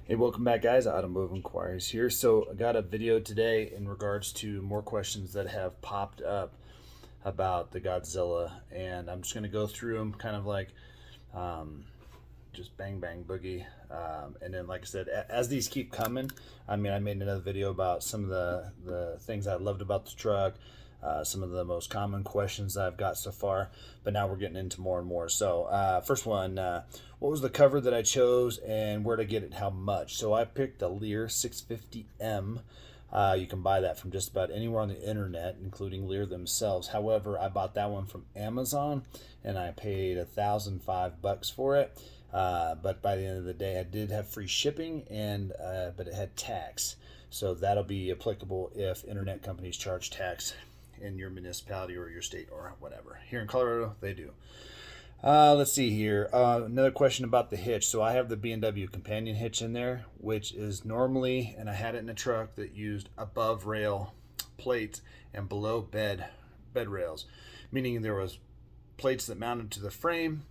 Hey, welcome back, guys. Automotive Inquiries here. So I got a video today in regards to more questions that have popped up about the Godzilla, and I'm just going to go through them kind of like just bang bang boogie. And then, like I said, as these keep coming, I made another video about some of the things I loved about the truck, some of the most common questions I've got so far, but now we're getting into more and more. So first one, what was the cover that I chose and where to get it, how much? So I picked the Leer 650M. You can buy that from just about anywhere on the internet, including Leer themselves. However, I bought that one from Amazon and I paid $1,005 for it. But by the end of the day, I did have free shipping, and but it had tax. So that'll be applicable if internet companies charge tax in your municipality or your state or whatever. Here in Colorado, they do. Let's see here. Another question about the hitch. So I have the B&W companion hitch in there, which is normally, and I had it in a truck that used above rail plates and below bed rails, meaning there was plates that mounted to the frame,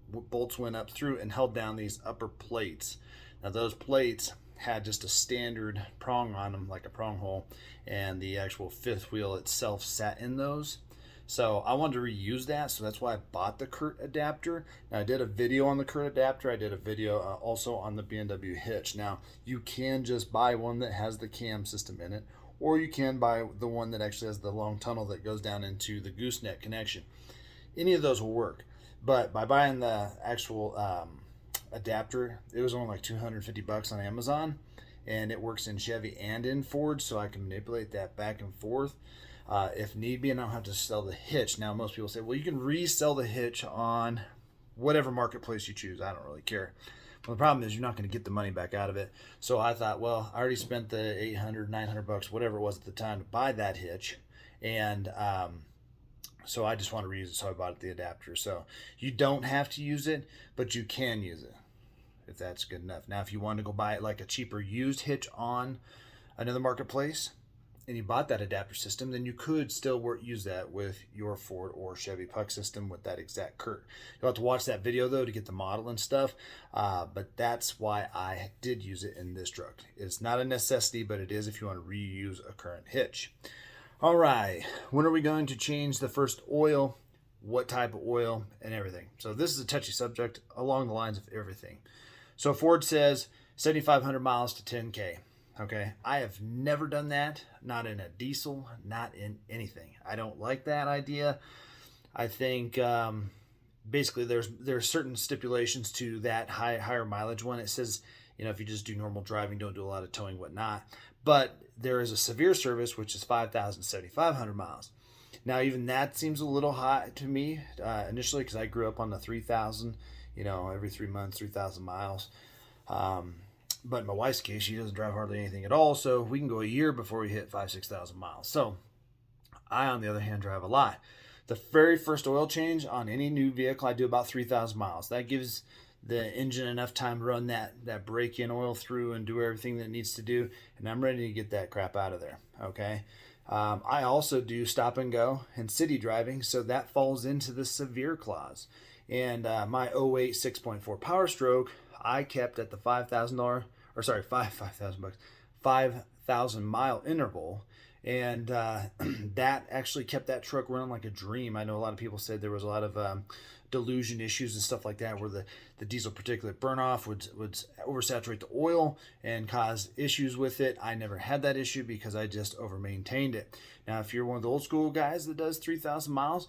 bolts went up through and held down these upper plates. Now those plates had just a standard prong on them, like a prong hole, and the actual fifth wheel itself sat in those. So I wanted to reuse that, so that's why I bought the Curt adapter. Now I did a video on the Curt adapter. I did a video also on the B&W hitch. Now you can just buy one that has the cam system in it, or you can buy the one that actually has the long tunnel that goes down into the gooseneck connection. Any of those will work, but by buying the actual adapter, it was only like $250 on Amazon, and it works in Chevy and in Ford, so I can manipulate that back and forth if need be, and I don't have to sell the hitch. Now most people say, well, you can resell the hitch on whatever marketplace you choose. I don't really care. Well, the problem is you're not going to get the money back out of it. So I thought, well, I already spent the $800, $900, whatever it was at the time, to buy that hitch, and so I just want to reuse it, so I bought the adapter. So you don't have to use it, but you can use it if that's good enough. Now, if you want to go buy it like a cheaper used hitch on another marketplace, and you bought that adapter system, then you could still use that with your Ford or Chevy puck system with that exact Curt. You'll have to watch that video though to get the model and stuff, but that's why I did use it in this truck. It's not a necessity, but it is if you want to reuse a current hitch. All right, when are we going to change the first oil? What type of oil and everything? So this is a touchy subject along the lines of everything. So Ford says 7,500 miles to 10K. Okay, I have never done that, not in a diesel, not in anything. I don't like that idea. I think basically there's certain stipulations to that higher mileage one. It says, if you just do normal driving, don't do a lot of towing, whatnot. But there is a severe service, which is 7,500 miles. Now, even that seems a little high to me initially, because I grew up on the 3,000, every 3 months, 3,000 miles. But in my wife's case, she doesn't drive hardly anything at all, so we can go a year before we hit 5,000-6,000 miles. So I, on the other hand, drive a lot. The very first oil change on any new vehicle, I do about 3,000 miles. That gives the engine enough time to run that break-in oil through and do everything that it needs to do, and I'm ready to get that crap out of there, okay? I also do stop and go and city driving, so that falls into the severe clause. And my '08 6.4 Powerstroke, I kept at the $5,000 mile interval, and that actually kept that truck running like a dream. I know a lot of people said there was a lot of dilution issues and stuff like that, where the diesel particulate burn-off would oversaturate the oil and cause issues with it. I never had that issue because I just over-maintained it. Now, if you're one of the old school guys that does 3,000 miles,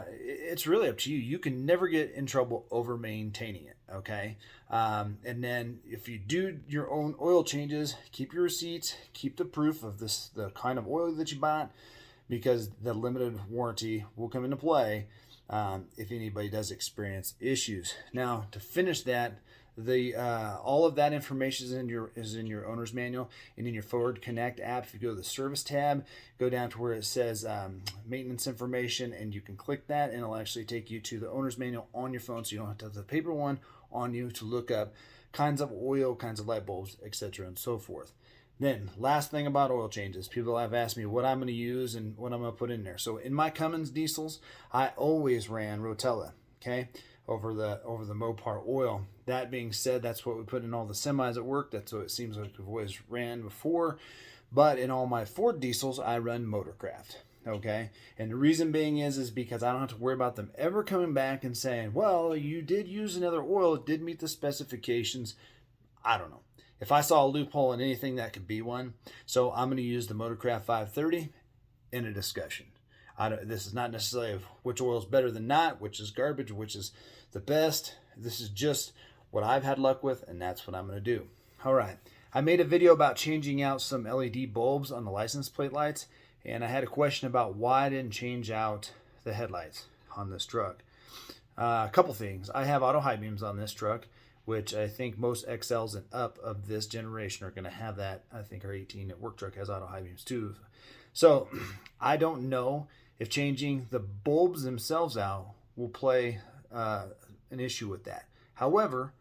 it's really up to you. You can never get in trouble over maintaining it, okay? And then if you do your own oil changes, keep your receipts, keep the proof of the kind of oil that you bought, because the limited warranty will come into play if anybody does experience issues. Now, to finish that, all of that information is in your owner's manual and in your Ford Connect app. If you go to the service tab, go down to where it says maintenance information, and you can click that, and it'll actually take you to the owner's manual on your phone, so you don't have to have the paper one on you to look up kinds of oil, kinds of light bulbs, etc., and so forth. Then, last thing about oil changes, people have asked me what I'm going to use and what I'm going to put in there. So in my Cummins diesels, I always ran Rotella. Okay, over the Mopar oil. That being said, that's what we put in all the semis at work. That's what it seems like we've always ran before. But in all my Ford diesels, I run Motorcraft. Okay, and the reason being is because I don't have to worry about them ever coming back and saying, well, you did use another oil, it did meet the specifications. I don't know. If I saw a loophole in anything, that could be one. So I'm going to use the Motorcraft 530 in a discussion. This is not necessarily which oil is better than not, which is garbage, which is the best. This is just what I've had luck with, and that's what I'm going to do. All right. I made a video about changing out some LED bulbs on the license plate lights, and I had a question about why I didn't change out the headlights on this truck. A couple things. I have auto high beams on this truck, which I think most XLs and up of this generation are going to have that. I think our 18 at work truck has auto high beams too. So I don't know if changing the bulbs themselves out will play an issue with that. However,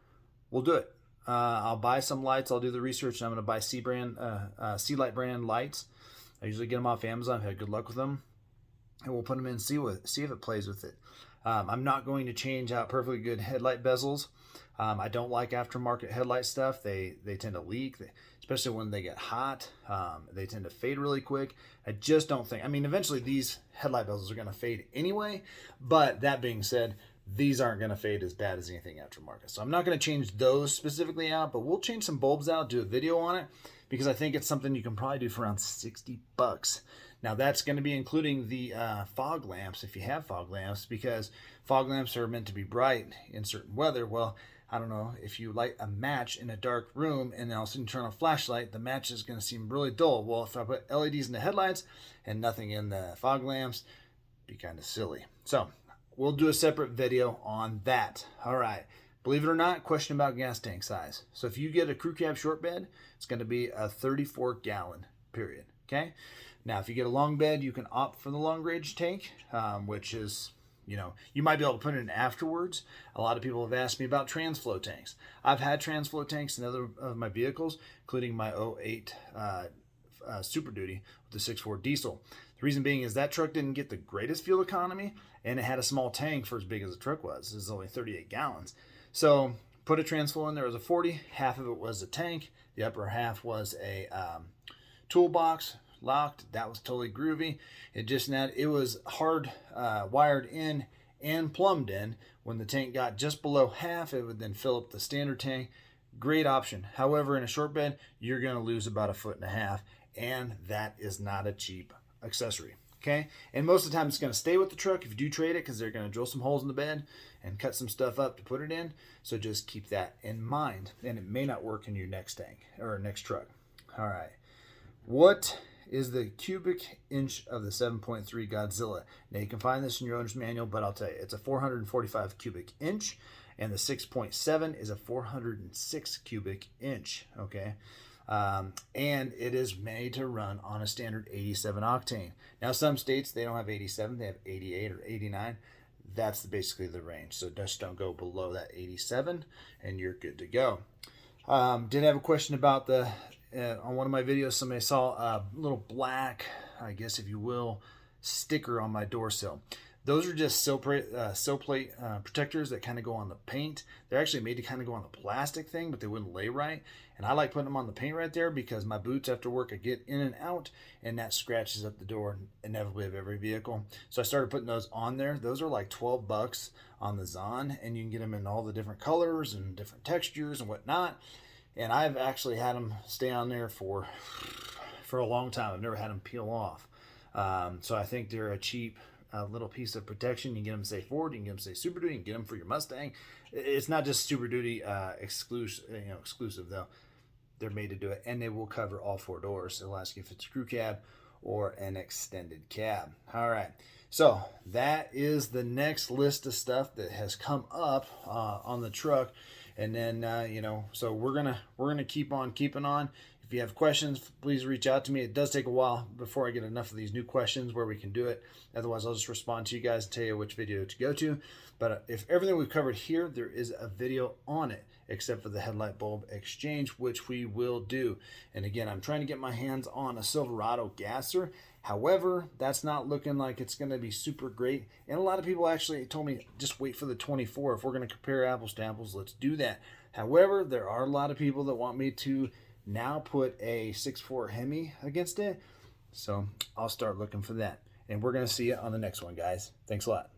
we'll do it. I'll buy some lights. I'll do the research. I'm going to buy C-Light brand lights. I usually get them off Amazon. I've had good luck with them. And we'll put them in and see if it plays with it. I'm not going to change out perfectly good headlight bezels. I don't like aftermarket headlight stuff. They tend to leak, especially when they get hot. They tend to fade really quick. I just don't think, I mean, eventually these headlight bezels are going to fade anyway. But that being said, these aren't going to fade as bad as anything aftermarket. So I'm not going to change those specifically out, but we'll change some bulbs out, do a video on it, because I think it's something you can probably do for around $60. Now that's going to be including the fog lamps, if you have fog lamps, because fog lamps are meant to be bright in certain weather. Well, I don't know, if you light a match in a dark room and then all of a sudden turn on a flashlight, the match is going to seem really dull. Well, if I put LEDs in the headlights and nothing in the fog lamps, it'd be kind of silly. So we'll do a separate video on that. All right. Believe it or not, question about gas tank size. So if you get a crew cab short bed, it's going to be a 34-gallon, period. Okay? Now, if you get a long bed, you can opt for the long range tank, which is, you know, you might be able to put it in afterwards. A lot of people have asked me about transflow tanks. I've had transflow tanks in other of my vehicles, including my 08 Superduty with the 6.4 diesel. The reason being is that truck didn't get the greatest fuel economy, and it had a small tank for as big as the truck was. It was only 38 gallons. So put a transflow in there as a 40. Half of it was a tank. The upper half was a toolbox locked. That was totally groovy. It was hard wired in and plumbed in. When the tank got just below half, it would then fill up the standard tank. Great option. However, in a short bed, you're going to lose about 1.5 feet, and that is not a cheap accessory. Okay, and most of the time it's going to stay with the truck if you do trade it, because they're going to drill some holes in the bed and cut some stuff up to put it in. So just keep that in mind, and it may not work in your next tank or next truck. All right, what is the cubic inch of the 7.3 Godzilla? Now you can find this in your owner's manual, but I'll tell you, it's a 445 cubic inch, and the 6.7 is a 406 cubic inch. Okay. And it is made to run on a standard 87 octane. Now, some states, they don't have 87, they have 88 or 89. That's basically the range. So just don't go below that 87 and you're good to go. Did have a question about on one of my videos, somebody saw a little black, I guess if you will, sticker on my door sill. Those are just sill plate protectors that kind of go on the paint. They're actually made to kind of go on the plastic thing, but they wouldn't lay right. And I like putting them on the paint right there because my boots after work, I get in and out, and that scratches up the door inevitably of every vehicle. So I started putting those on there. Those are like $12 on the Zon, and you can get them in all the different colors and different textures and whatnot. And I've actually had them stay on there for a long time. I've never had them peel off. So I think they're a cheap little piece of protection. You can get them say Ford, you can get them say Super Duty, you can get them for your Mustang. It's not just Super Duty exclusive though. They're made to do it, and they will cover all 4 doors. It'll ask you if it's a crew cab or an extended cab. All right, so that is the next list of stuff that has come up on the truck. And then so we're gonna keep on keeping on. If you have questions, please reach out to me. It does take a while before I get enough of these new questions where we can do it. Otherwise, I'll just respond to you guys and tell you which video to go to. But if everything we've covered here, there is a video on it. except for the headlight bulb exchange, which we will do. And again, I'm trying to get my hands on a Silverado gasser. However, that's not looking like it's going to be super great. And a lot of people actually told me, just wait for the 24. If we're going to compare apples to apples, let's do that. However, there are a lot of people that want me to now put a 6.4 Hemi against it. So I'll start looking for that. And we're going to see it on the next one, guys. Thanks a lot.